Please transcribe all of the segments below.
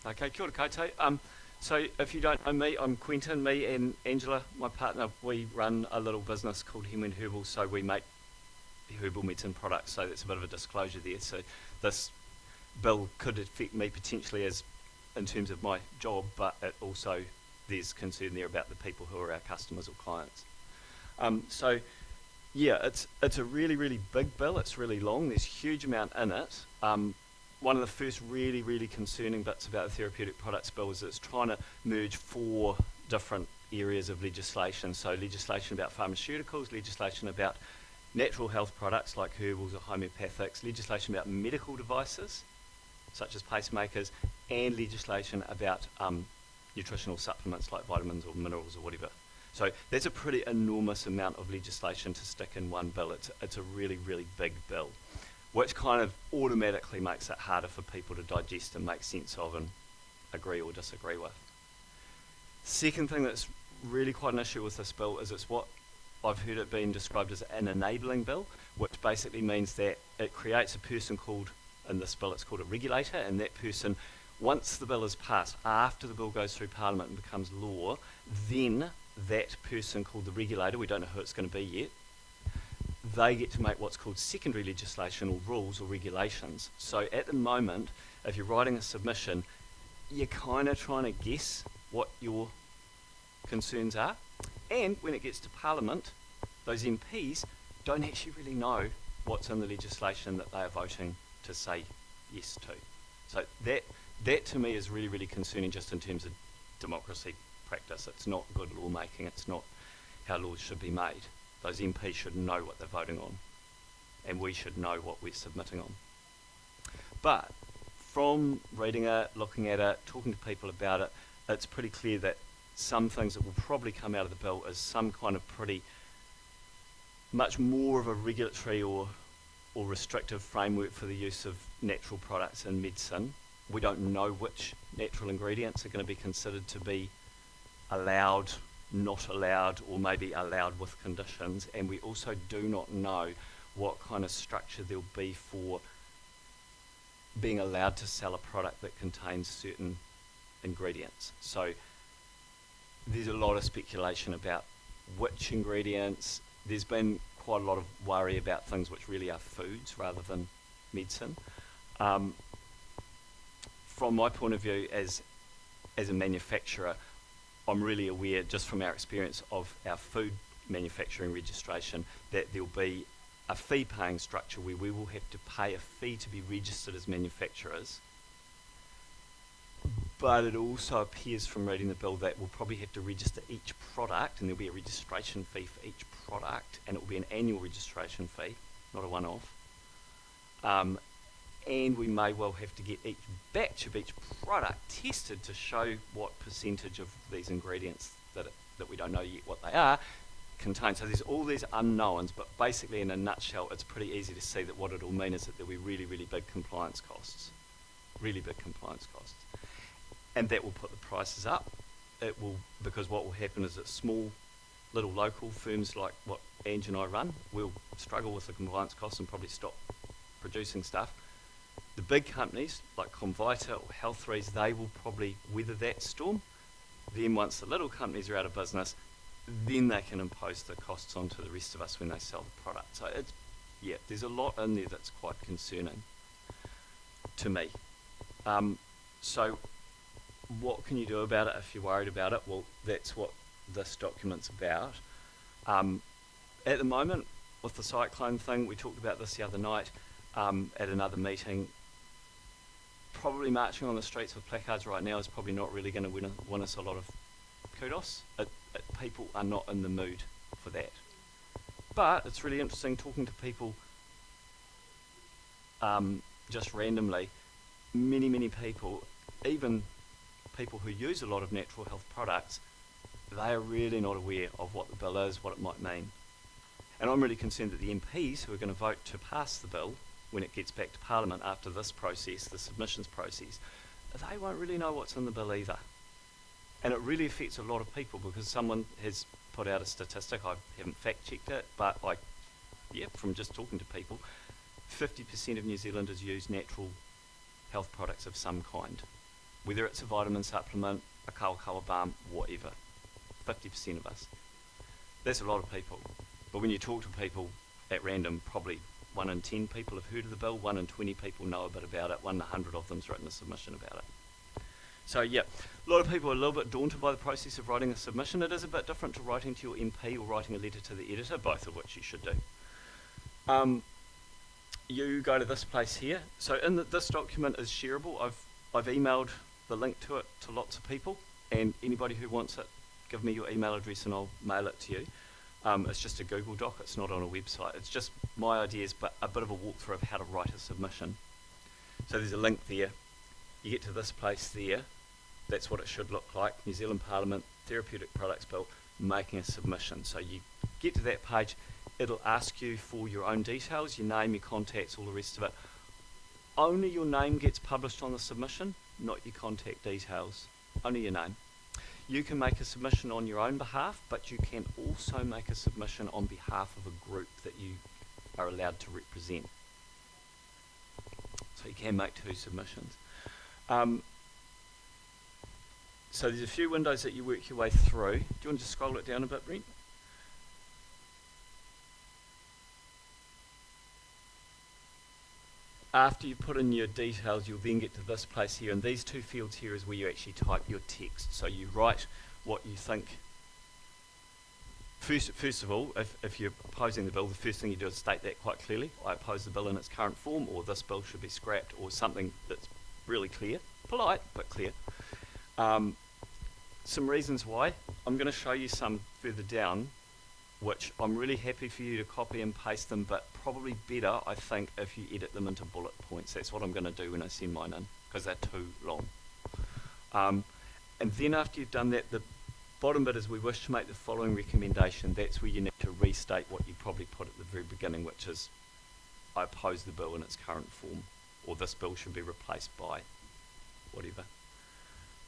Okay, kia ora koutou. So if you don't know me, I'm Quentin. Me and Angela, my partner, we run a little business called Gisborne Herbal, so we make herbal medicine products, so that's a bit of a disclosure there. So this bill could affect me potentially as in terms of my job, but it also, there's concern there about the people who are our customers or clients. So yeah, it's a really, really big bill. It's really long. There's a huge amount in it. One of the first really, really concerning bits about the therapeutic products bill is it's trying to merge four different areas of legislation. So legislation about pharmaceuticals, legislation about natural health products like herbals or homeopathics, legislation about medical devices such as pacemakers, and legislation about nutritional supplements like vitamins or minerals or whatever. So that's a pretty enormous amount of legislation to stick in one bill. It's a really, really big bill, which kind of automatically makes it harder for people to digest and make sense of and agree or disagree with. Second thing that's really quite an issue with this bill is it's what I've heard it being described as an enabling bill, which basically means that it creates a person called, in this bill it's called a regulator, and that person, once the bill is passed, after the bill goes through Parliament and becomes law, then that person called the regulator, we don't know who it's going to be yet, they get to make what's called secondary legislation or rules or regulations. So at the moment, if you're writing a submission, you're kind of trying to guess what your concerns are. And when it gets to Parliament, those MPs don't actually really know what's in the legislation that they are voting to say yes to. So that to me is really, really concerning just in terms of democracy practice. It's not good lawmaking. It's not how laws should be made. Those MPs should know what they're voting on, and we should know what we're submitting on. But from reading it, looking at it, talking to people about it, it's pretty clear that some things that will probably come out of the bill is some kind of pretty much more of a regulatory or restrictive framework for the use of natural products in medicine. We don't know which natural ingredients are going to be considered to be allowed, not allowed, or maybe allowed with conditions, and we also do not know what kind of structure there'll be for being allowed to sell a product that contains certain ingredients. So there's a lot of speculation about which ingredients. There's been quite a lot of worry about things which really are foods rather than medicine. From my point of view as a manufacturer, I'm really aware, just from our experience of our food manufacturing registration, that there'll be a fee-paying structure where we will have to pay a fee to be registered as manufacturers. But it also appears from reading the bill that we'll probably have to register each product, and there'll be a registration fee for each product, and it will be an annual registration fee, not a one-off. And we may well have to get each batch of each product tested to show what percentage of these ingredients that we don't know yet what they are contain. So there's all these unknowns, but basically in a nutshell, it's pretty easy to see that what it'll mean is that there'll be really, really big compliance costs. Really big compliance costs. And that will put the prices up. It will, because what will happen is that small, little local firms like what Ange and I run will struggle with the compliance costs and probably stop producing stuff. The big companies like Convita or Healthrees, they will probably weather that storm. Then once the little companies are out of business, then they can impose the costs onto the rest of us when they sell the product. So it's, yeah, there's a lot in there that's quite concerning to me. So what can you do about it if you're worried about it? Well, that's what this document's about. At the moment, with the cyclone thing, we talked about this the other night at another meeting. Probably marching on the streets with placards right now is probably not really going to win us a lot of kudos. People are not in the mood for that. But it's really interesting talking to people just randomly. Many, many people, even people who use a lot of natural health products, they are really not aware of what the bill is, what it might mean. And I'm really concerned that the MPs who are going to vote to pass the bill when it gets back to Parliament after this process, the submissions process, they won't really know what's in the bill either. And it really affects a lot of people because someone has put out a statistic, I haven't fact-checked it, but from just talking to people, 50% of New Zealanders use natural health products of some kind. whether it's a vitamin supplement, a kawa balm, whatever. 50% of us. That's a lot of people. But when you talk to people at random, probably 1 in 10 people have heard of the bill, 1 in 20 people know a bit about it, 1 in 100 of them's written a submission about it. So yeah, a lot of people are a little bit daunted by the process of writing a submission. It is a bit different to writing to your MP or writing a letter to the editor, both of which you should do. You go to this place here. So this document is shareable. I've emailed the link to it to lots of people, and anybody who wants it, give me your email address and I'll mail it to you. It's just a Google Doc, it's not on a website. It's just my ideas, but a bit of a walkthrough of how to write a submission. So there's a link there. You get to this place there. That's what it should look like. New Zealand Parliament, Therapeutic Products Bill, making a submission. So you get to that page, it'll ask you for your own details, your name, your contacts, all the rest of it. Only your name gets published on the submission, not your contact details. Only your name. You can make a submission on your own behalf, but you can also make a submission on behalf of a group that you are allowed to represent. So you can make 2 submissions. So there's a few windows that you work your way through. Do you want to just scroll it down a bit, Brent? After you put in your details, you'll then get to this place here, and these 2 fields here is where you actually type your text. So you write what you think. First of all, if you're opposing the bill, the first thing you do is state that quite clearly. I oppose the bill in its current form, or this bill should be scrapped, or something that's really clear. Polite, but clear. Some reasons why. I'm going to show you some further down, which I'm really happy for you to copy and paste them, but probably better, I think, if you edit them into bullet points. That's what I'm going to do when I send mine in, because they're too long. And then after you've done that, the bottom bit is we wish to make the following recommendation. That's where you need to restate what you probably put at the very beginning, which is, I oppose the bill in its current form, or this bill should be replaced by whatever.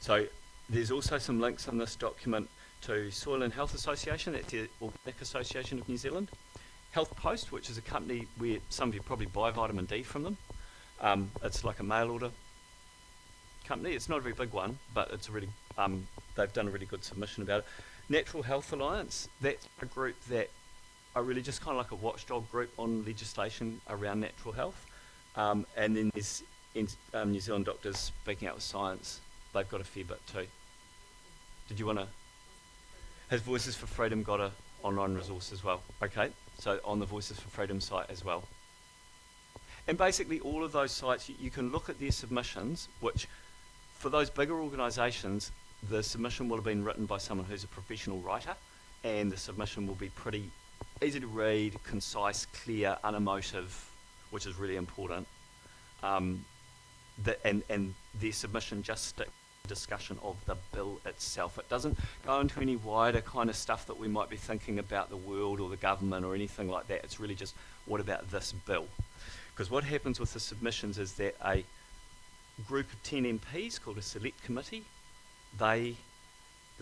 So there's also some links in this document to Soil and Health Association, that's the Organic Association of New Zealand. Health Post, which is a company where some of you probably buy vitamin D from them. It's like a mail order company. It's not a very big one, but it's a really, they've done a really good submission about it. Natural Health Alliance, that's a group that are really just kind of like a watchdog group on legislation around natural health. And then there's New Zealand Doctors Speaking Out with Science. They've got a fair bit too. Did you want to? Has Voices for Freedom got an online resource as well? Okay, so on the Voices for Freedom site as well. And basically all of those sites, you can look at their submissions, which for those bigger organisations, the submission will have been written by someone who's a professional writer, and the submission will be pretty easy to read, concise, clear, unemotive, which is really important. And their submission just sticks to the discussion of the bill itself. It doesn't go into any wider kind of stuff that we might be thinking about the world or the government or anything like that. It's really just, what about this bill? Because what happens with the submissions is that a group of 10 MPs called a select committee, the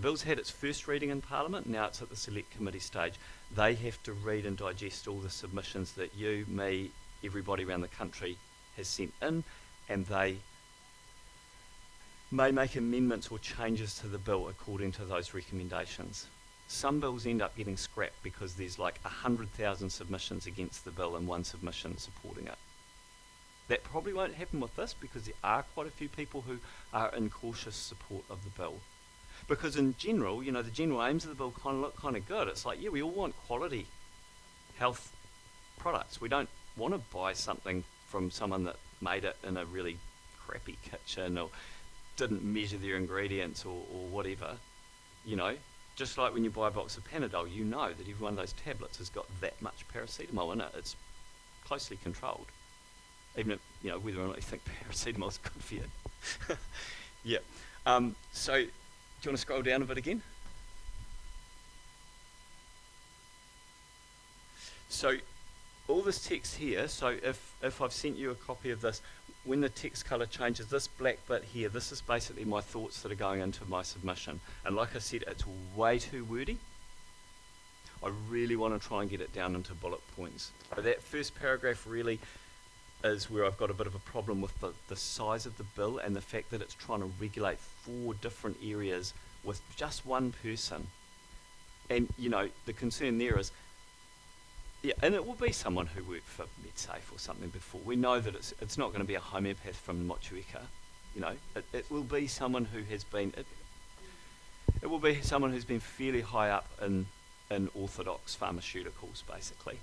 bill's had its first reading in Parliament, now it's at the select committee stage. They have to read and digest all the submissions that you, me, everybody around the country has sent in, and they may make amendments or changes to the bill according to those recommendations. Some bills end up getting scrapped because there's like 100,000 submissions against the bill and 1 submission supporting it. That probably won't happen with this because there are quite a few people who are in cautious support of the bill. Because in general, you know, the general aims of the bill kind of look kind of good. It's like, yeah, we all want quality health products. We don't want to buy something from someone that made it in a really crappy kitchen or didn't measure their ingredients or whatever. You know, just like when you buy a box of Panadol, you know that every one of those tablets has got that much paracetamol in it. It's closely controlled. Even if, you know, whether or not you think paracetamol is good for you. Yeah. So, do you want to scroll down a bit again? So, all this text here, so if I've sent you a copy of this, when the text colour changes, this black bit here, this is basically my thoughts that are going into my submission. And like I said, it's way too wordy. I really want to try and get it down into bullet points. So that first paragraph really is where I've got a bit of a problem with the size of the bill and the fact that it's trying to regulate 4 different areas with just one person. And, you know, the concern there is, yeah, and it will be someone who worked for MedSafe or something before. We know that it's not going to be a homeopath from Motueka, you know. It will be someone who has been, it will be someone who's been fairly high up in orthodox pharmaceuticals, basically.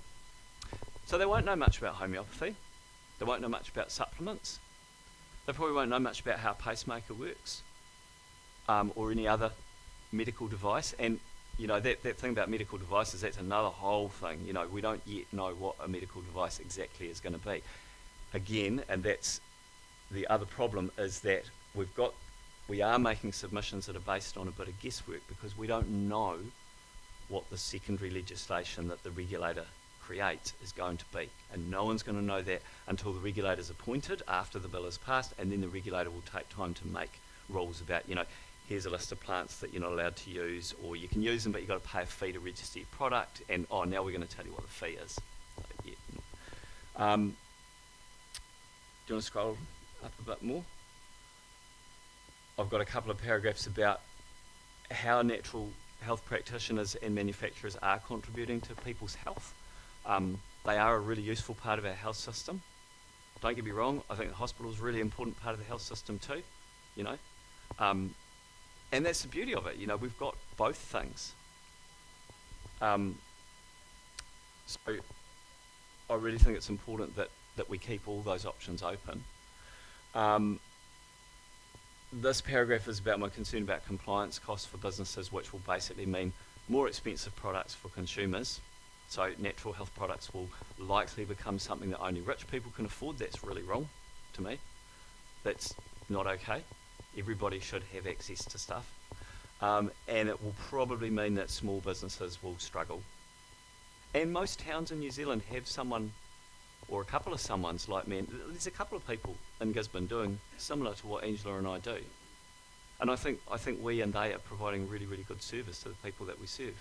So they won't know much about homeopathy. They won't know much about supplements. They probably won't know much about how a pacemaker works, or any other medical device. And, you know, that thing about medical devices, that's another whole thing. You know, we don't yet know what a medical device exactly is going to be. Again, and that's the other problem, is that we are making submissions that are based on a bit of guesswork because we don't know what the secondary legislation that the regulator creates is going to be. And no one's going to know that until the regulator's appointed, after the bill is passed, and then the regulator will take time to make rules about, you know, here's a list of plants that you're not allowed to use, or you can use them but you've got to pay a fee to register your product, and now we're going to tell you what the fee is. So, yeah. Do you want to scroll up a bit more? I've got a couple of paragraphs about how natural health practitioners and manufacturers are contributing to people's health. They are a really useful part of our health system. Don't get me wrong, I think the hospital is a really important part of the health system too, you know. And that's the beauty of it, you know, we've got both things. So I really think it's important that we keep all those options open. This paragraph is about my concern about compliance costs for businesses, which will basically mean more expensive products for consumers. So natural health products will likely become something that only rich people can afford. That's really wrong to me. That's not okay. Everybody should have access to stuff. And it will probably mean that small businesses will struggle. And most towns in New Zealand have someone or a couple of someones like me. And there's a couple of people in Gisborne doing similar to what Angela and I do. And I think we and they are providing really, really good service to the people that we serve.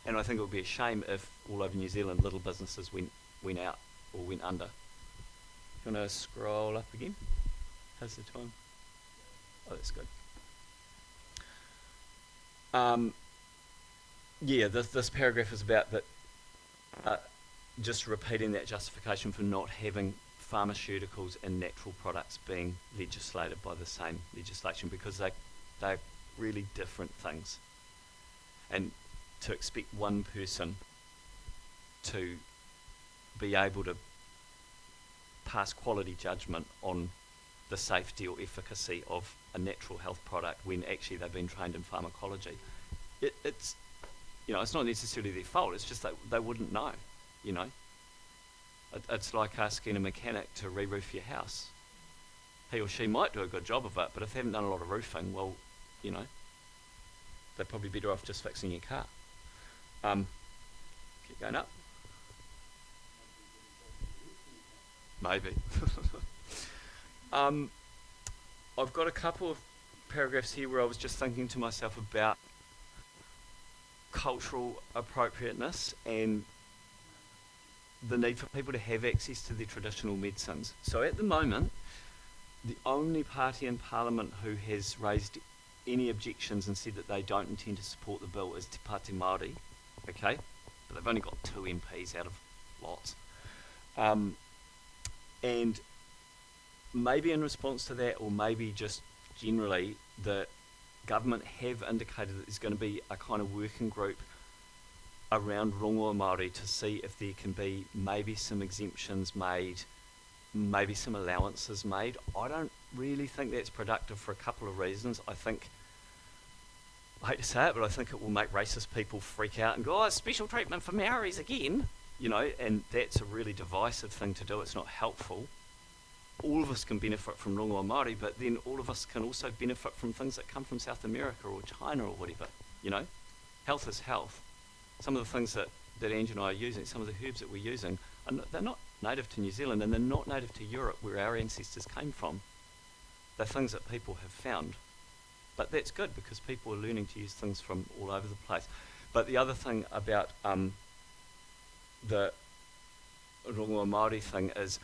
And I think it would be a shame if all over New Zealand little businesses went out or went under. You want to scroll up again? How's the time? Oh, that's good. Yeah, this paragraph is about that. Just repeating that justification for not having pharmaceuticals and natural products being legislated by the same legislation, because they're really different things. And to expect one person to be able to pass quality judgment on the safety or efficacy of a natural health product when actually they've been trained in pharmacology, it's, you know, it's not necessarily their fault, it's just that they wouldn't know, you know. It's like asking a mechanic to re-roof your house. He or she might do a good job of it, but if they haven't done a lot of roofing, well, you know, they're probably better off just fixing your car. Keep going up. Maybe. I've got a couple of paragraphs here where I was just thinking to myself about cultural appropriateness and the need for people to have access to their traditional medicines. So at the moment, the only party in Parliament who has raised any objections and said that they don't intend to support the bill is Te Pāti Māori, okay? But they've only got 2 MPs out of lots. And maybe in response to that, or maybe just generally, the government have indicated that there's going to be a kind of working group around rongoa Māori to see if there can be maybe some exemptions made, maybe some allowances made. I don't really think that's productive for a couple of reasons. I hate to say it, but I think it will make racist people freak out and go, oh, special treatment for Maoris again, you know, and that's a really divisive thing to do. It's not helpful. All of us can benefit from rongoa Māori, but then all of us can also benefit from things that come from South America or China or whatever, you know. Health is health. Some of the things that Ange and I are using, some of the herbs that we're using, they're not native to New Zealand and they're not native to Europe where our ancestors came from. They're things that people have found. But that's good because people are learning to use things from all over the place. But the other thing about the rongoa Māori thing is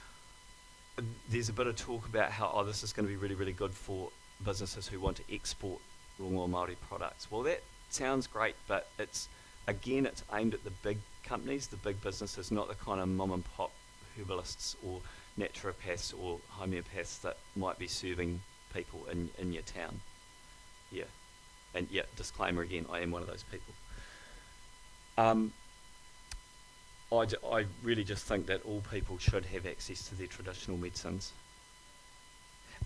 there's a bit of talk about how, this is going to be really, really good for businesses who want to export rongoa Māori products. Well, that sounds great, but it's aimed at the big companies, the big businesses, not the kind of mom and pop herbalists or naturopaths or homeopaths that might be serving people in your town. Yeah. And yeah, disclaimer again, I am one of those people. I really just think that all people should have access to their traditional medicines.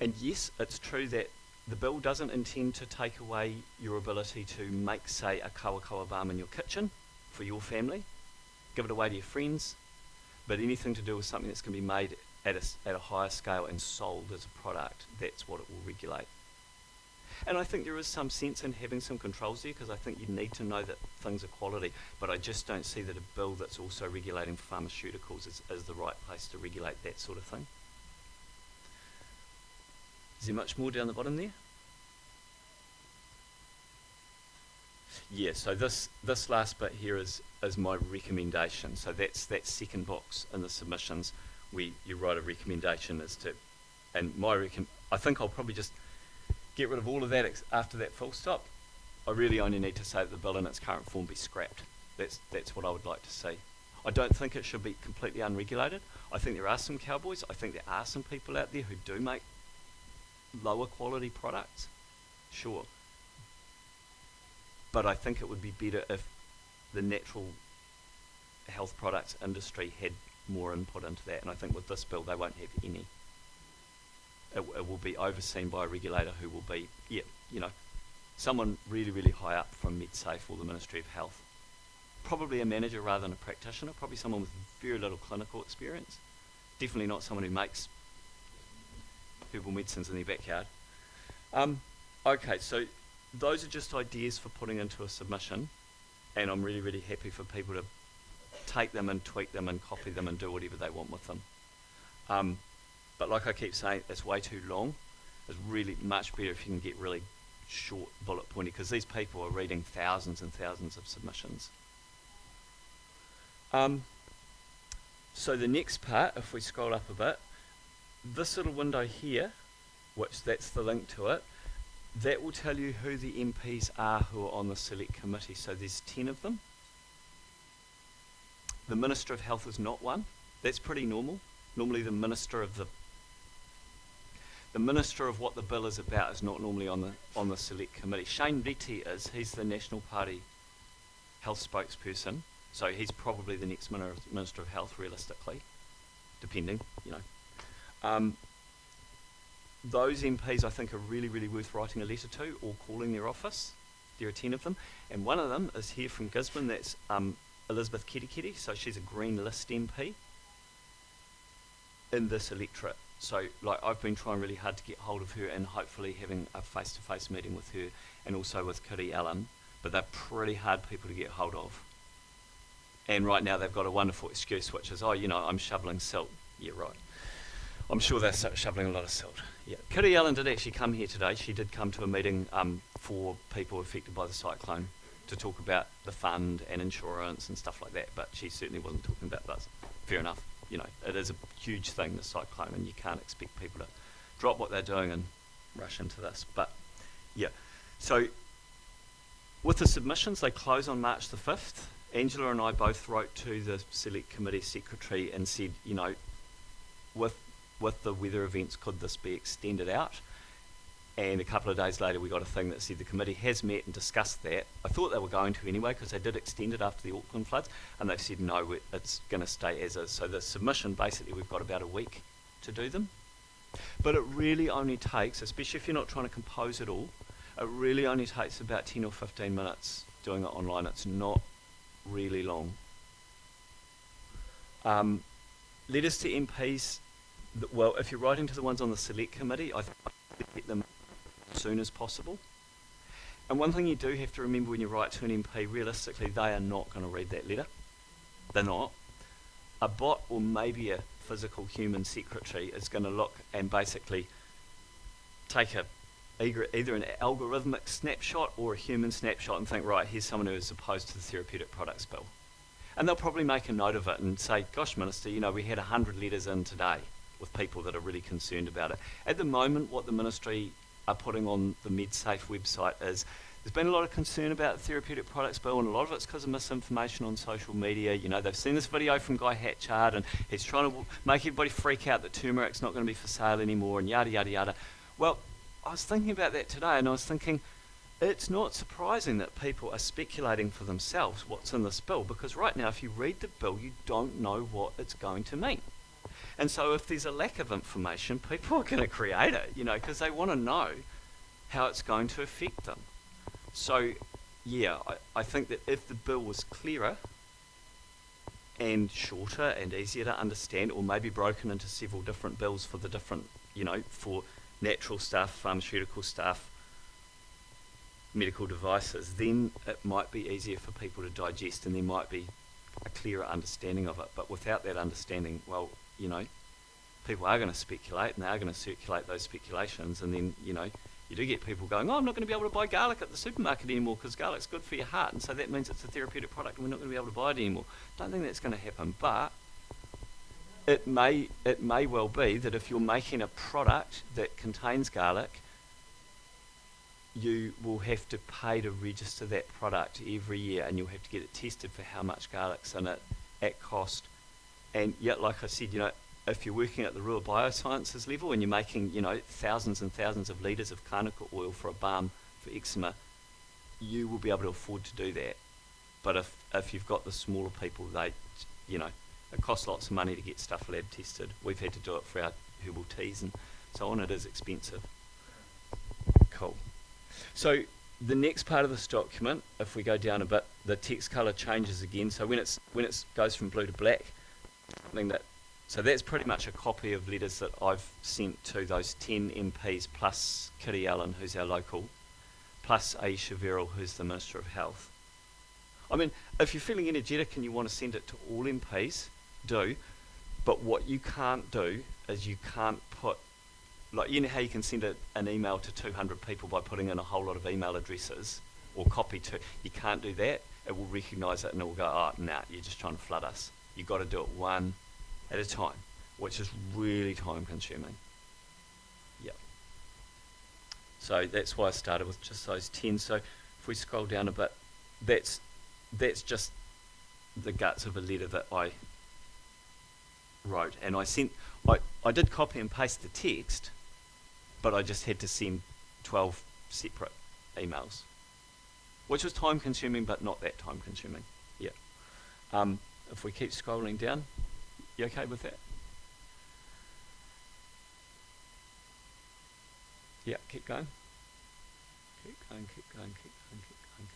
And yes, it's true that the bill doesn't intend to take away your ability to make, say, a kawa balm in your kitchen for your family, give it away to your friends, but anything to do with something that's going to be made at a higher scale and sold as a product, that's what it will regulate. And I think there is some sense in having some controls there, because I think you need to know that things are quality, but I just don't see that a bill that's also regulating pharmaceuticals is the right place to regulate that sort of thing. Is there much more down the bottom there? Yeah, so this last bit here is my recommendation. So that's that second box in the submissions where you write a recommendation as to, and I think I'll probably just get rid of all of that after that full stop. I really only need to say that the bill in its current form be scrapped. That's what I would like to see. I don't think it should be completely unregulated. I think there are some cowboys. I think there are some people out there who do make lower quality products, sure. But I think it would be better if the natural health products industry had more input into that, and I think with this bill they won't have any. It will be overseen by a regulator who will be, someone really, really high up from MedSafe or the Ministry of Health. Probably a manager rather than a practitioner, probably someone with very little clinical experience. Definitely not someone who makes herbal medicines in their backyard. Okay, so those are just ideas for putting into a submission, and I'm really, really happy for people to take them and tweak them and copy them and do whatever they want with them. But like I keep saying, it's way too long. It's really much better if you can get really short, bullet pointy, because these people are reading thousands and thousands of submissions. So the next part, if we scroll up a bit, this little window here, which that's the link to it, that will tell you who the MPs are who are on the select committee. So there's 10 of them. The Minister of Health is not one. That's pretty normal. Normally the Minister of what the bill is about is not normally on the select committee. Shane Reti is. He's the National Party health spokesperson. So he's probably the next Minister of Health, realistically, depending, Those MPs I think are really, really worth writing a letter to or calling their office. There are 10 of them. And one of them is here from Gisborne. That's Elizabeth Ketiketi. So she's a Green List MP in this electorate. So I've been trying really hard to get hold of her and hopefully having a face-to-face meeting with her and also with Kitty Allen. But they're pretty hard people to get hold of. And right now they've got a wonderful excuse, which is, I'm shoveling silt. Yeah, right. I'm sure they're shoveling a lot of silt. Yeah. Kitty Allen did actually come here today. She did come to a meeting for people affected by the cyclone to talk about the fund and insurance and stuff like that, but she certainly wasn't talking about this. Fair enough. It is a huge thing, the cyclone, and you can't expect people to drop what they're doing and rush into this. But, yeah. So, with the submissions, they close on March the 5th. Angela and I both wrote to the Select Committee Secretary and said, with the weather events, could this be extended out? And a couple of days later we got a thing that said the committee has met and discussed that. I thought they were going to anyway, because they did extend it after the Auckland floods, and they said no, it's going to stay as is. So the submission, basically we've got about a week to do them. But it really only takes, especially if you're not trying to compose it all, it really only takes about 10 or 15 minutes doing it online. It's not really long. Letters to MPs, well, if you're writing to the ones on the Select Committee, I think get them as soon as possible. And one thing you do have to remember when you write to an MP, realistically, they are not going to read that letter. They're not. A bot or maybe a physical human secretary is going to look and basically take either an algorithmic snapshot or a human snapshot and think, right, here's someone who is opposed to the Therapeutic Products Bill. And they'll probably make a note of it and say, gosh, Minister, we had 100 letters in today with people that are really concerned about it. At the moment, what the ministry are putting on the MedSafe website is there's been a lot of concern about the Therapeutic Products Bill, and a lot of it's because of misinformation on social media. They've seen this video from Guy Hatchard, and he's trying to make everybody freak out that turmeric's not going to be for sale anymore, and yada, yada, yada. Well, I was thinking about that today, and I was thinking, it's not surprising that people are speculating for themselves what's in this bill, because right now, if you read the bill, you don't know what it's going to mean. And so if there's a lack of information, people are going to create it, because they want to know how it's going to affect them. So, yeah, I think that if the bill was clearer and shorter and easier to understand, or maybe broken into several different bills for the different, for natural stuff, pharmaceutical stuff, medical devices, then it might be easier for people to digest and there might be a clearer understanding of it. But without that understanding, well, people are going to speculate and they are going to circulate those speculations, and then, you do get people going, I'm not going to be able to buy garlic at the supermarket anymore because garlic's good for your heart, and so that means it's a therapeutic product and we're not going to be able to buy it anymore. Don't think that's going to happen, but it may well be that if you're making a product that contains garlic, you will have to pay to register that product every year, and you'll have to get it tested for how much garlic's in it at cost. And yet, like I said, if you're working at the Rural Biosciences level and you're making, thousands and thousands of litres of Kānaka oil for a balm for eczema, you will be able to afford to do that. But if you've got the smaller people, it costs lots of money to get stuff lab tested. We've had to do it for our herbal teas and so on. It is expensive. Cool. So the next part of this document, if we go down a bit, the text colour changes again. So when it goes from blue to black, so that's pretty much a copy of letters that I've sent to those 10 MPs plus Kitty Allen, who's our local, plus Aisha Verrill, who's the Minister of Health. I mean, if you're feeling energetic and you want to send it to all MPs, do. But what you can't do is you can't put, how you can send an email to 200 people by putting in a whole lot of email addresses or copy to, you can't do that. It will recognise it and it will go, oh, nah, you're just trying to flood us. You've got to do it one at a time, which is really time consuming. Yeah. So that's why I started with just those 10. So if we scroll down a bit, that's just the guts of a letter that I wrote. And I did copy and paste the text, but I just had to send 12 separate emails, which was time consuming, but not that time consuming. Yeah. If we keep scrolling down, you okay with that? Yeah, keep going. Keep going, keep going, keep going, keep going,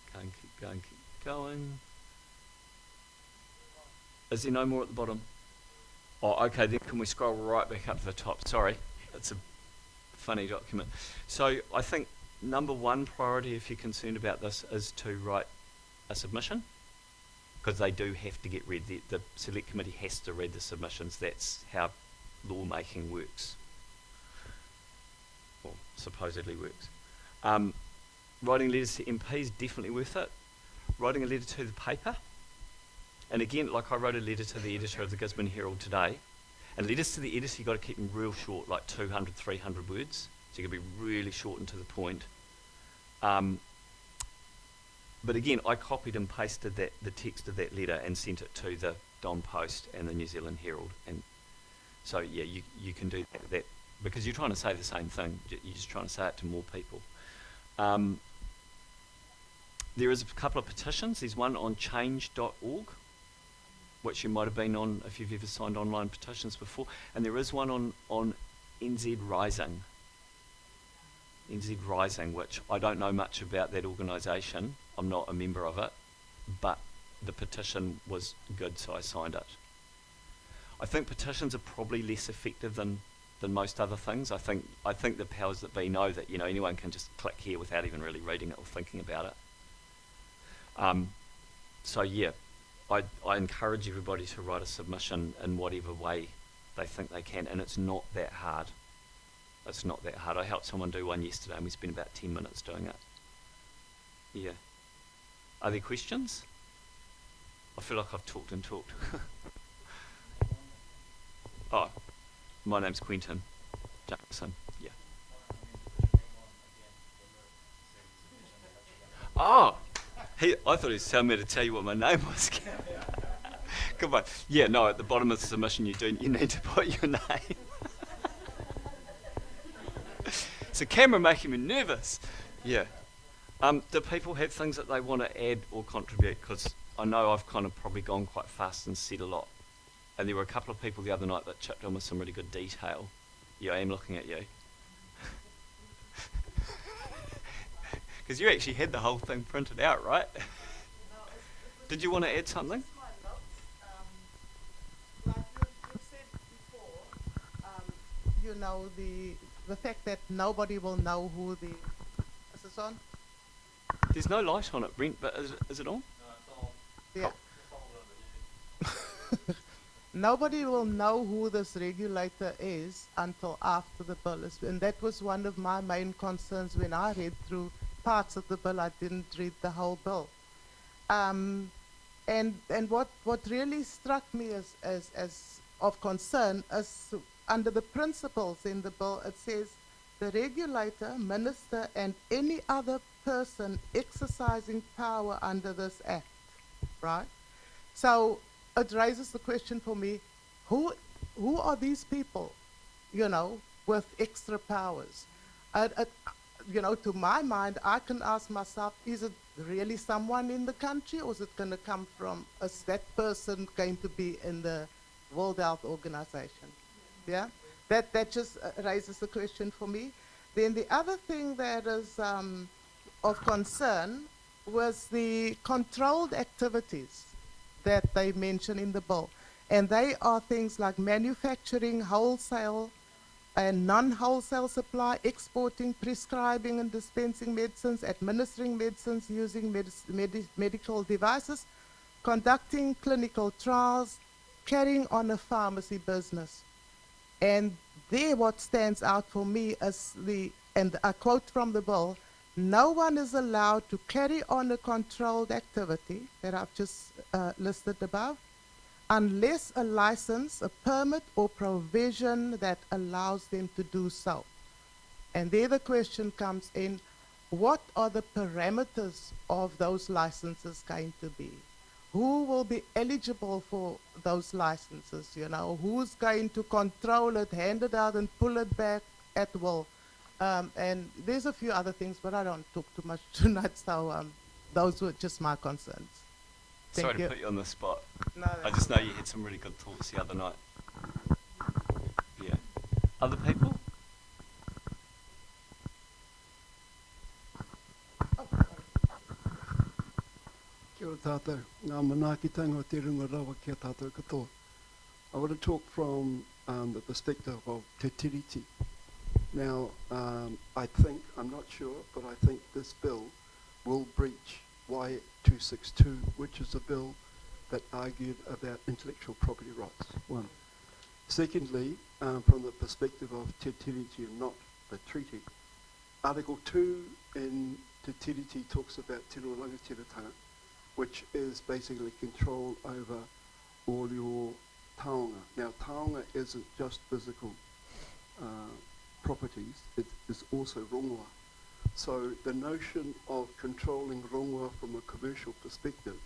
keep going, keep going, keep going. Is there no more at the bottom? Oh, okay, then can we scroll right back up to the top? Sorry, it's a funny document. So I think number one priority, if you're concerned about this, is to write a submission, because they do have to get read. The select committee has to read the submissions. That's how lawmaking works, or supposedly works. Writing letters to MPs, definitely worth it. Writing a letter to the paper, and again, like I wrote a letter to the editor of the Gisborne Herald today, and letters to the editor, you've got to keep them real short, like 200, 300 words, so you can be really short and to the point. But again, I copied and pasted the text of that letter and sent it to the Don Post and the New Zealand Herald. And so, yeah, you can do that because you're trying to say the same thing. You're just trying to say it to more people. There is a couple of petitions. There's one on change.org, which you might have been on if you've ever signed online petitions before. And there is one on NZ Rising. NZ Rising, which I don't know much about that organisation. I'm not a member of it, but the petition was good, so I signed it. I think petitions are probably less effective than most other things. I think the powers that be know that anyone can just click here without even really reading it or thinking about it. So yeah, I encourage everybody to write a submission in whatever way they think they can, and it's not that hard. It's not that hard. I helped someone do one yesterday and we spent about 10 minutes doing it. Yeah. Are there questions? I feel like I've talked and talked. Oh, my name's Quentin Jackson. Yeah. Oh, I thought he was telling me to tell you what my name was. Come on. Yeah, no, at the bottom of the submission you need to put your name. It's a camera making me nervous. Yeah. Do people have things that they want to add or contribute? Because I know I've kind of probably gone quite fast and said a lot. And there were a couple of people the other night that chipped in with some really good detail. Yeah, I am looking at you. Because you actually had the whole thing printed out, right? Did you want to add something? Like you said before, you know, the fact that nobody will know who the... Is this on? There's no light on it, Brent, but is it on? Yeah. Nobody will know who this regulator is until after the bill is, and that was one of my main concerns when I read through parts of the bill. I didn't read the whole bill. And what really struck me as of concern is under the principles in the bill, it says the regulator, minister, and any other person exercising power under this act, right? So it raises the question for me, who are these people, you know, with extra powers? You know, to my mind, I can ask myself, is it really someone in the country, or is it going to come from, is that person going to be in the World Health Organization? Yeah, that just raises the question for me. Then the other thing that is of concern was the controlled activities that they mention in the bill. And they are things like manufacturing, wholesale, and non-wholesale supply, exporting, prescribing and dispensing medicines, administering medicines, using medical devices, conducting clinical trials, carrying on a pharmacy business. And there what stands out for me is and I quote from the bill, no one is allowed to carry on a controlled activity that I've just listed above, unless a license, a permit, or provision that allows them to do so. And there the question comes in, what are the parameters of those licenses going to be? Who will be eligible for those licenses, you know? Who's going to control it, hand it out, and pull it back at will? And there's a few other things, but I don't talk too much tonight, so those were just my concerns. Sorry to put you on the spot. No, I just know you had some really good thoughts the other night. Yeah. Other people? Kia ora tātou. Ngā manaakitanga o te runga rawa kia tātou katoa. I want to talk from the perspective of te tiriti. Now, I think, I'm not sure, but I think this bill will breach Y 262, which is a bill that argued about intellectual property rights, one. Secondly, from the perspective of te tiriti and not the treaty, Article 2 in te tiriti talks about tino rangatiratanga, which is basically control over all your taonga. Now, taonga isn't just physical properties, it is also rongoa. So the notion of controlling rongoa from a commercial perspective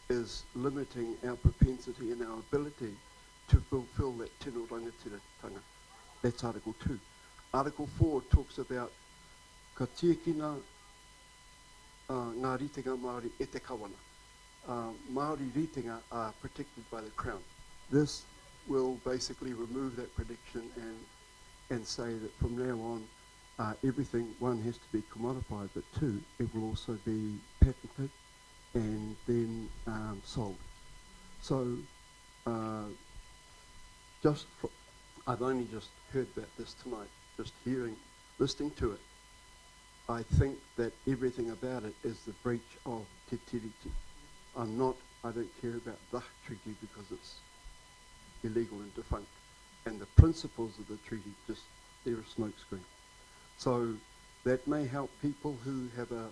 is limiting our propensity and our ability to fulfill that tino rangatiratanga. That's Article 2. Article 4 talks about ka tiekina ngā ritenga Māori e te kawana. Māori ritenga are protected by the Crown. This will basically remove that protection and say that from now on, everything, one, has to be commodified, but two, it will also be patented and then sold. So, I've only just heard about this tonight, just listening to it. I think that everything about it is the breach of te tiriti. I don't care about the treaty because it's illegal and defunct. And the principles of the treaty, just, they're a smokescreen. So that may help people who have a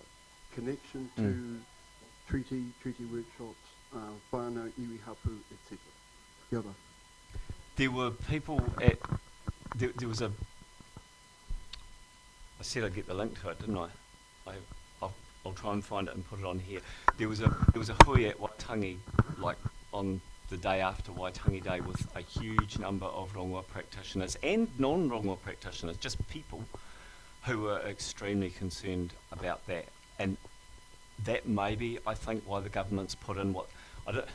connection to treaty workshops, whānau, iwi hapu, etc. Kia ora. There were people at, there was a, I said I'd get the link to it, didn't I? I'll try and find it and put it on here. There was a hui at Waitangi, like on the day after Waitangi Day, with a huge number of rongoa practitioners and non-rongoa practitioners, just people who were extremely concerned about that. And that may be, I think, why the government's put in what, I don't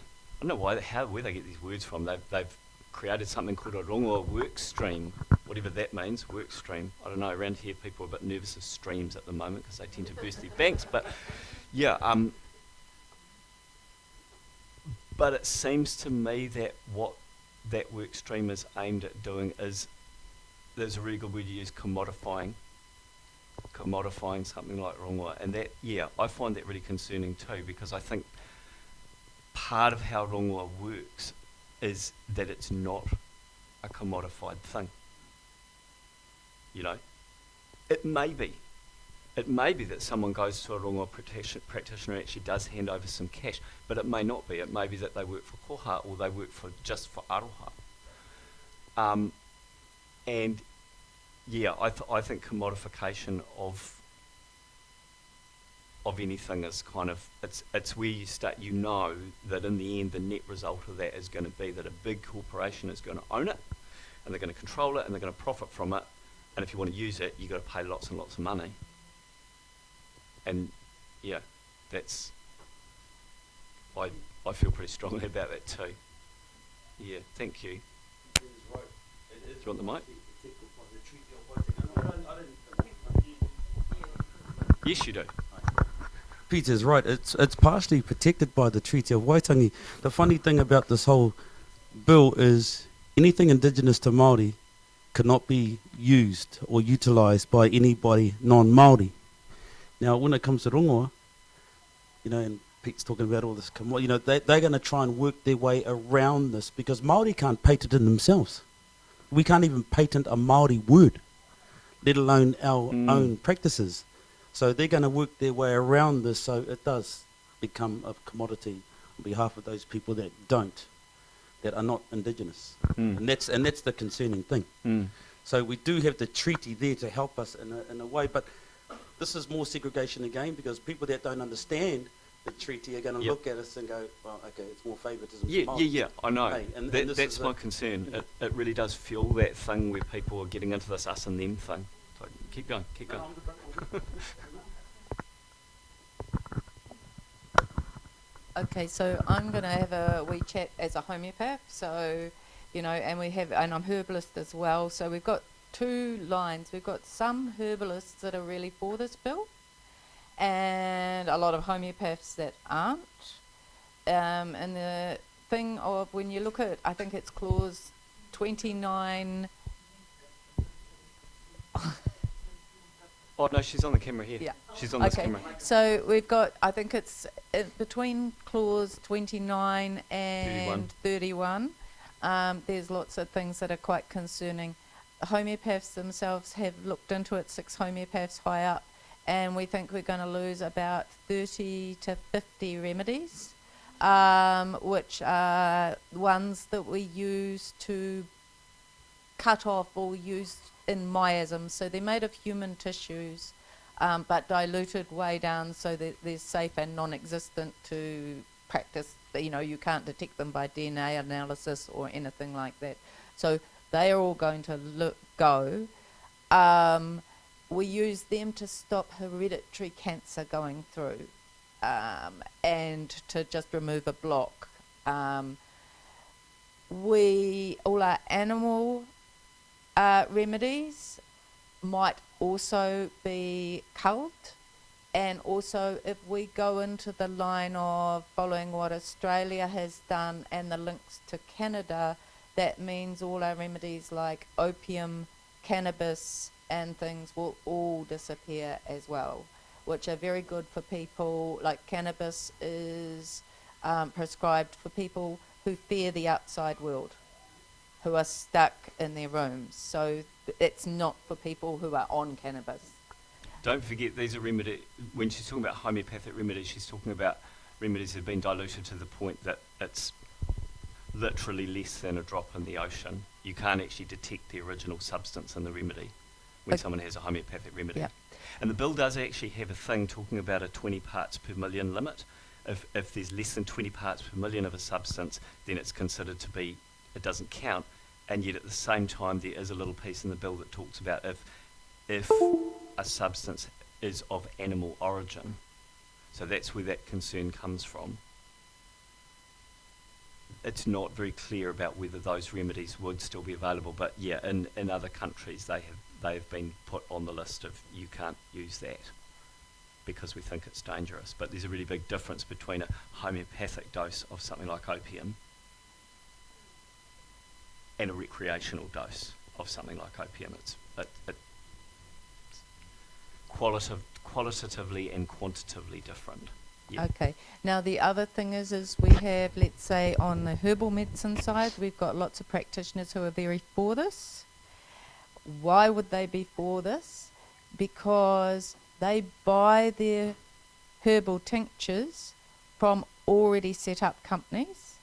know where they get these words from. They've created something called a rongoa work stream, whatever that means, work stream. I don't know, around here people are a bit nervous of streams at the moment because they tend to burst their banks, but yeah, but it seems to me that what that work stream is aimed at doing is, there's a really good word you use, commodifying something like rongoa, and that, yeah, I find that really concerning too, because I think part of how rongoa works is that it's not a commodified thing. You know, it may be that someone goes to a rongoa practitioner and actually does hand over some cash, but it may not be. It may be that they work for koha or they work for just for aroha. And yeah, I think commodification of anything is kind of, it's where you start, you know that in the end the net result of that is going to be that a big corporation is going to own it and they're going to control it and they're going to profit from it, and if you want to use it you've got to pay lots and lots of money. And yeah, that's, I feel pretty strongly about that too. Yeah, thank you. Do you want the mic? Yes, you do. Peter's right. It's partially protected by the Treaty of Waitangi. The funny thing about this whole bill is anything indigenous to Māori cannot be used or utilised by anybody non-Māori. Now, when it comes to rongoa, you know, and Pete's talking about all this, you know, they're going to try and work their way around this because Māori can't patent it themselves. We can't even patent a Māori word, let alone our own practices. So they're going to work their way around this, so it does become a commodity on behalf of those people that are not indigenous. And that's the concerning thing. So we do have the treaty there to help us in a way, but this is more segregation again, because people that don't understand the treaty are going to look at us and go, well, okay, it's more favouritism. Yeah, I know. Hey, and that's my concern. It really does fuel that thing where people are getting into this us and them thing. So keep going. Okay, so I'm going to have a wee chat as a homeopath. So, you know, and I'm herbalist as well. So we've got two lines. We've got some herbalists that are really for this bill, and a lot of homeopaths that aren't. And the thing of when you look at, I think it's clause 29. Oh no, she's on the camera here. Yeah. She's on this Okay, camera. so we've got, I think it's between clause 29 and 31. There's lots of things that are quite concerning. Homeopaths themselves have looked into it, 6 homeopaths high up, and we think we're going to lose about 30 to 50 remedies, which are ones that we use to cut off or use in miasms. So they're made of human tissues, but diluted way down so that they're safe and non-existent to practice. You know, you can't detect them by DNA analysis or anything like that. So they are all going to go. We use them to stop hereditary cancer going through, and to just remove a block. All our animal remedies might also be culled, and also if we go into the line of following what Australia has done and the links to Canada, that means all our remedies like opium, cannabis and things will all disappear as well, which are very good for people. Like cannabis is prescribed for people who fear the outside world, who are stuck in their rooms. So it's not for people who are on cannabis. Don't forget, these are remedies. When she's talking about homeopathic remedies, she's talking about remedies have been diluted to the point that it's literally less than a drop in the ocean. You can't actually detect the original substance in the remedy when Okay. someone has a homeopathic remedy. Yeah. And the bill does actually have a thing talking about a 20 parts per million limit. If there's less than 20 parts per million of a substance, then it's considered to be, it doesn't count. And yet at the same time, there is a little piece in the bill that talks about if a substance is of animal origin. So that's where that concern comes from. It's not very clear about whether those remedies would still be available, but yeah, in other countries they have been put on the list of you can't use that because we think it's dangerous. But there's a really big difference between a homeopathic dose of something like opium and a recreational dose of something like opium. It's qualitatively and quantitatively different. Yeah. Okay. Now the other thing is we have, let's say, on the herbal medicine side, we've got lots of practitioners who are very for this. Why would they be for this? Because they buy their herbal tinctures from already set up companies,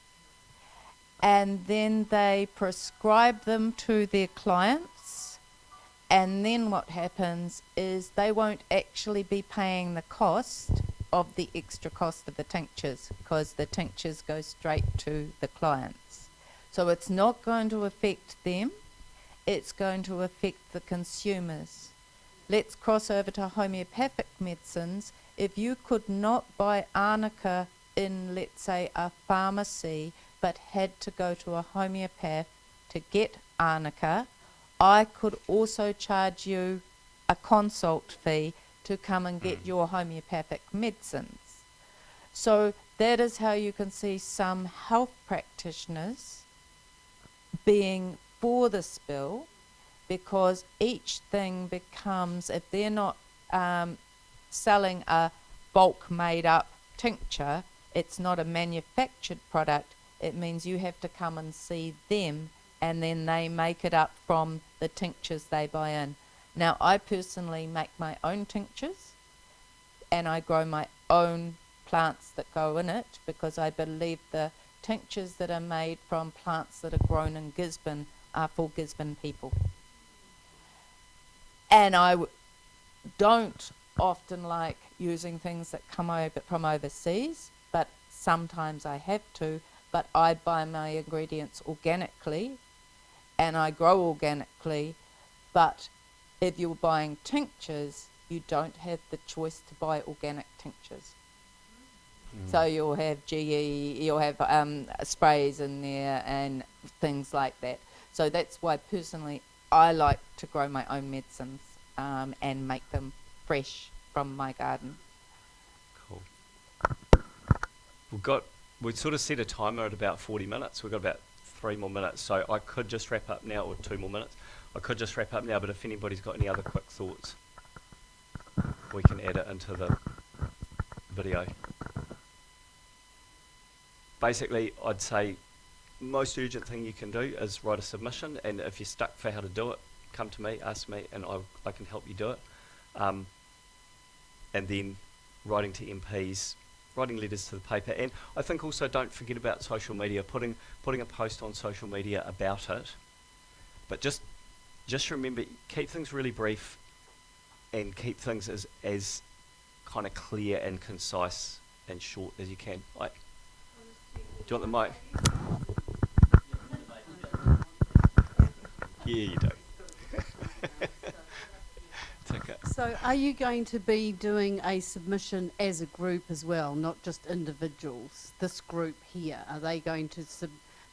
and then they prescribe them to their clients, and then what happens is they won't actually be paying the cost of the extra cost of the tinctures, because the tinctures go straight to the clients. So it's not going to affect them, it's going to affect the consumers. Let's cross over to homeopathic medicines. If you could not buy arnica in, let's say, a pharmacy, but had to go to a homeopath to get arnica, I could also charge you a consult fee to come and get your homeopathic medicines. So that is how you can see some health practitioners being for this bill, because each thing becomes, if they're not selling a bulk made up tincture, it's not a manufactured product, it means you have to come and see them, and then they make it up from the tinctures they buy in. Now, I personally make my own tinctures, and I grow my own plants that go in it, because I believe the tinctures that are made from plants that are grown in Gisborne are for Gisborne people. And I don't often like using things that come over from overseas, but sometimes I have to. But I buy my ingredients organically, and I grow organically. But if you're buying tinctures, you don't have the choice to buy organic tinctures. So you'll have GE, you'll have sprays in there and things like that. So that's why personally I like to grow my own medicines and make them fresh from my garden. Cool. We've sort of set a timer at about 40 minutes. We've got about 3 more minutes, so I could just wrap up now, or 2 more minutes. I could just wrap up now, but if anybody's got any other quick thoughts, we can add it into the video. Basically, I'd say most urgent thing you can do is write a submission, and if you're stuck for how to do it, come to me, ask me, and I can help you do it. And then writing to MPs, writing letters to the paper, and I think also don't forget about social media, putting a post on social media about it. But just remember, keep things really brief, and keep things as kind of clear and concise and short as you can. Like, do you want the mic? Yeah, you do. Take it. So are you going to be doing a submission as a group as well, not just individuals? This group here, are they going to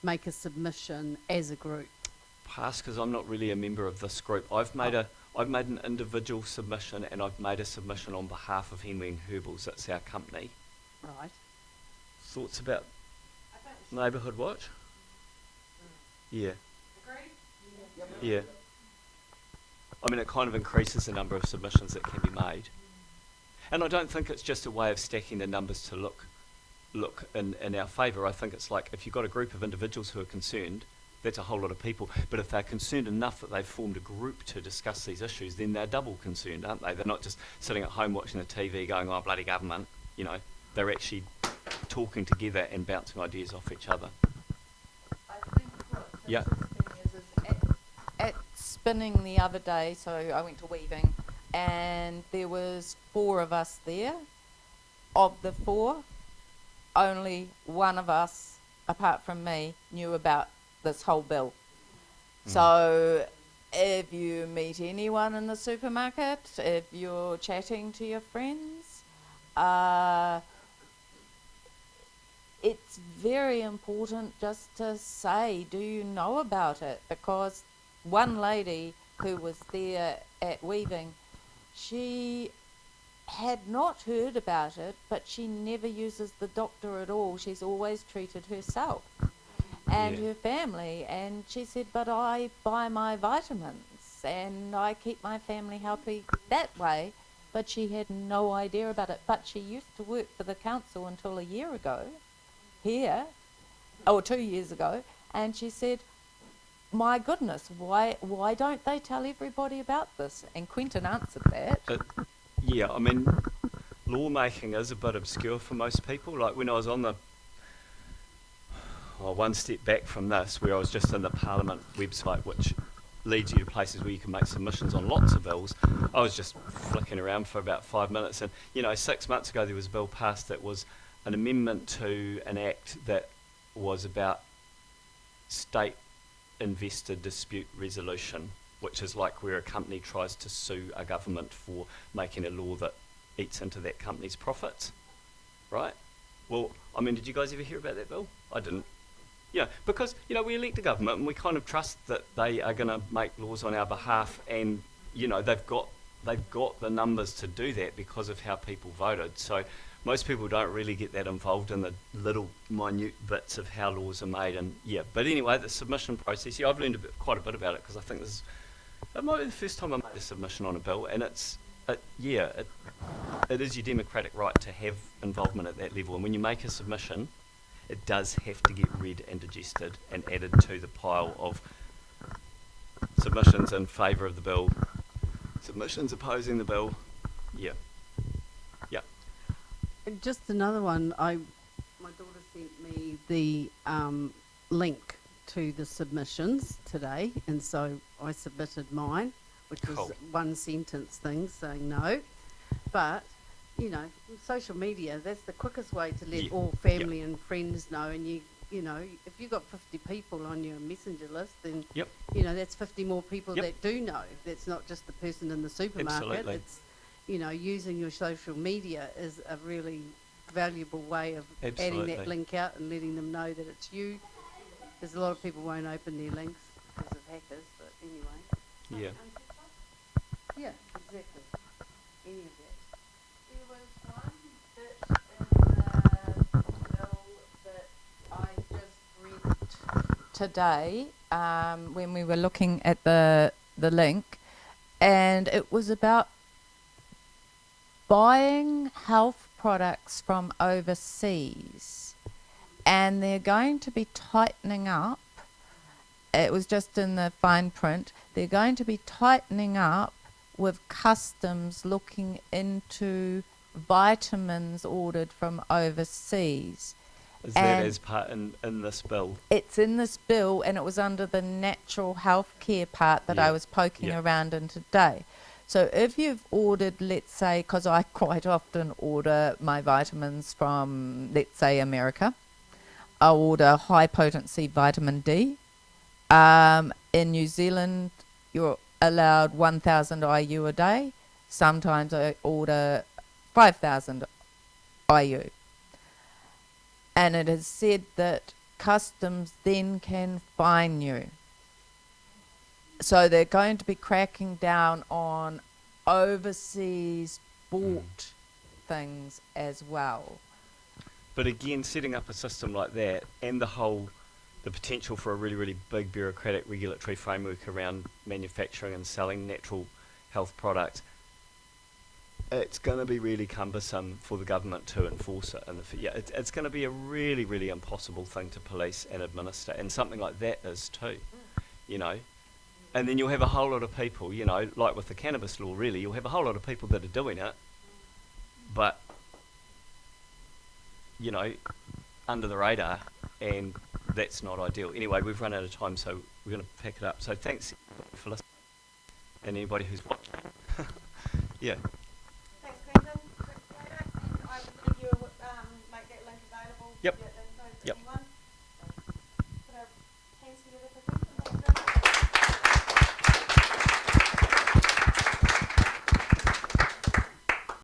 make a submission as a group? Pass, because I'm not really a member of this group. I've made an individual submission, and I've made a submission on behalf of Henry & Herbals. That's our company. Right. Thoughts about Neighbourhood Watch? Yeah. Yeah. I mean, it kind of increases the number of submissions that can be made. And I don't think it's just a way of stacking the numbers to look in our favour. I think it's like, if you've got a group of individuals who are concerned, that's a whole lot of people. But if they're concerned enough that they've formed a group to discuss these issues, then they're double concerned, aren't they? They're not just sitting at home watching the TV going, oh, bloody government, you know. They're actually talking together and bouncing ideas off each other. I think what's Yeah. interesting is at spinning the other day, so I went to weaving, and there was 4 of us there. Of the 4, only one of us, apart from me, knew about this whole bill. So if you meet anyone in the supermarket, if you're chatting to your friends, it's very important just to say, do you know about it? Because one lady who was there at weaving, she had not heard about it, but she never uses the doctor at all. She's always treated herself and her family. And she said, but I buy my vitamins and I keep my family healthy that way. But she had no idea about it. But she used to work for the council until a year ago here, or 2 years ago. And she said, my goodness, why don't they tell everybody about this? And Quentin answered that. Yeah, I mean, lawmaking is a bit obscure for most people. Like when I was on the one step back from this, where I was just in the Parliament website, which leads you to places where you can make submissions on lots of bills, I was just flicking around for about 5 minutes. And, 6 months ago there was a bill passed that was an amendment to an act that was about state investor dispute resolution, which is like where a company tries to sue a government for making a law that eats into that company's profits, right? Well, I mean, did you guys ever hear about that bill? I didn't. Yeah, because, we elect a government and we kind of trust that they are going to make laws on our behalf, and, they've got the numbers to do that because of how people voted. So most people don't really get that involved in the little minute bits of how laws are made. And but anyway, the submission process, I've learned quite a bit about it, because I think it might be the first time I made a submission on a bill, and it is your democratic right to have involvement at that level. And when you make a submission, it does have to get read and digested and added to the pile of submissions in favour of the bill, submissions opposing the bill. Just another one. My daughter sent me the link to the submissions today, and so I submitted mine, which was one sentence thing saying no. But social media, that's the quickest way to let all family and friends know. And if you've got 50 people on your messenger list, then that's 50 more people that do know. That's not just the person in the supermarket. Absolutely. It's using your social media is a really valuable way of adding that link out and letting them know that it's you. Because a lot of people won't open their links because of hackers, but anyway. Yeah, exactly. Any of that. There was one bit in the bill that I just read today when we were looking at the link, and it was about buying health products from overseas, and they're going to be tightening up. It was just in the fine print. They're going to be tightening up with customs looking into vitamins ordered from overseas. Is that as part in this bill? It's in this bill, and it was under the natural health care part that I was poking around in today. So if you've ordered, let's say, because I quite often order my vitamins from, let's say, America, I order high potency vitamin D. In New Zealand, you're allowed 1,000 IU a day. Sometimes I order 5,000 IU. And it is said that customs then can fine you. So they're going to be cracking down on overseas bought things as well. But again, setting up a system like that, and the potential for a really, really big bureaucratic regulatory framework around manufacturing and selling natural health products, it's going to be really cumbersome for the government to enforce it. And it's going to be a really, really impossible thing to police and administer, and something like that is too, And then you'll have a whole lot of people, like with the cannabis law, really, you'll have a whole lot of people that are doing it, but you know, under the radar, and that's not ideal. Anyway, we've run out of time, so we're going to pack it up. So thanks for listening, and anybody who's watching. Yeah. Thanks, Quentin. Appreciate it. And I believe you will make that link available. Yep. For info to Yep. anyone.